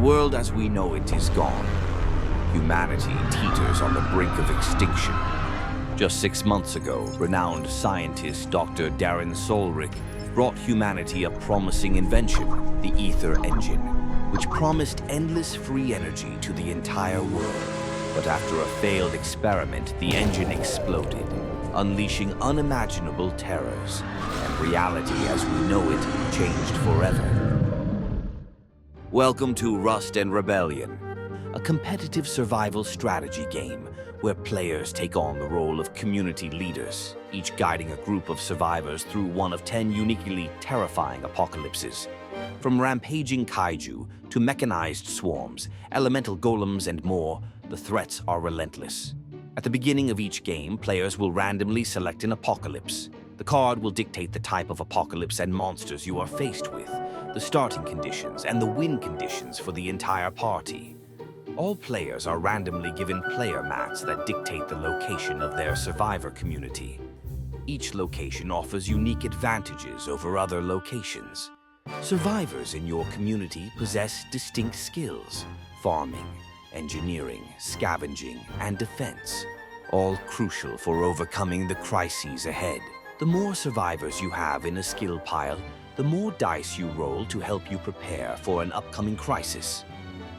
world as we know it is gone. Humanity teeters on the brink of extinction. Just 6 months ago, renowned scientist Dr. Darren Solrick brought humanity a promising invention, the Ether Engine, which promised endless free energy to the entire world. But after a failed experiment, the engine exploded, unleashing unimaginable terrors, and reality as we know it changed forever. Welcome to Rust and Rebellion, a competitive survival strategy game where players take on the role of community leaders, each guiding a group of survivors through one of 10 uniquely terrifying apocalypses. From rampaging kaiju to mechanized swarms, elemental golems, and more, the threats are relentless. At the beginning of each game, players will randomly select an apocalypse. The card will dictate the type of apocalypse and monsters you are faced with, the starting conditions, and the win conditions for the entire party. All players are randomly given player mats that dictate the location of their survivor community. Each location offers unique advantages over other locations. Survivors in your community possess distinct skills: farming, engineering, scavenging, and defense, all crucial for overcoming the crises ahead. The more survivors you have in a skill pile, the more dice you roll to help you prepare for an upcoming crisis.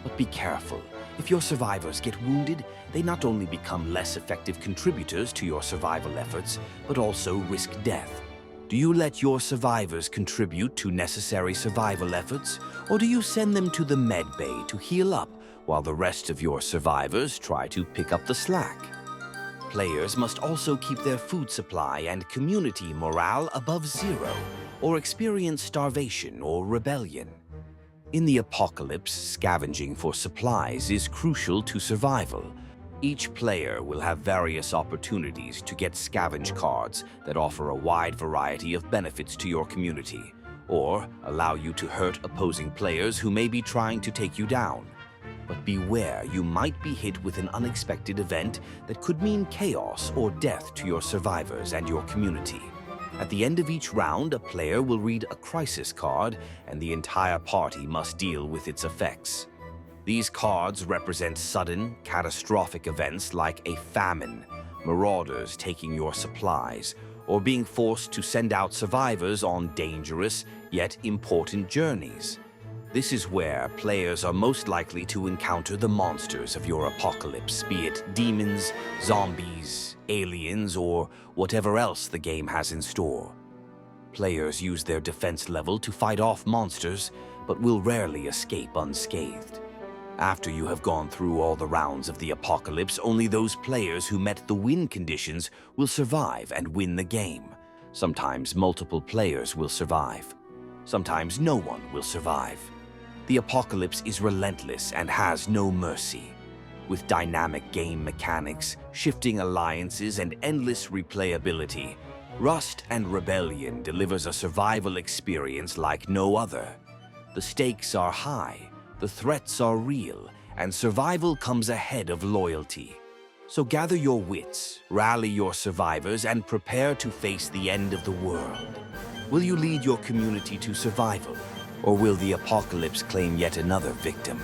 But be careful. If your survivors get wounded, they not only become less effective contributors to your survival efforts, but also risk death. Do you let your survivors contribute to necessary survival efforts, or do you send them to the med bay to heal up while the rest of your survivors try to pick up the slack? Players must also keep their food supply and community morale above zero, or experience starvation or rebellion. In the apocalypse, scavenging for supplies is crucial to survival. Each player will have various opportunities to get scavenge cards that offer a wide variety of benefits to your community, or allow you to hurt opposing players who may be trying to take you down. But beware, you might be hit with an unexpected event that could mean chaos or death to your survivors and your community. At the end of each round, a player will read a crisis card, and the entire party must deal with its effects. These cards represent sudden, catastrophic events like a famine, marauders taking your supplies, or being forced to send out survivors on dangerous yet important journeys. This is where players are most likely to encounter the monsters of your apocalypse, be it demons, zombies, aliens, or whatever else the game has in store. Players use their defense level to fight off monsters, but will rarely escape unscathed. After you have gone through all the rounds of the apocalypse, only those players who met the win conditions will survive and win the game. Sometimes multiple players will survive. Sometimes no one will survive. The apocalypse is relentless and has no mercy. With dynamic game mechanics, shifting alliances, and endless replayability, Rust and Rebellion delivers a survival experience like no other. The stakes are high, the threats are real, and survival comes ahead of loyalty. So gather your wits, rally your survivors, and prepare to face the end of the world. Will you lead your community to survival? Or will the apocalypse claim yet another victim?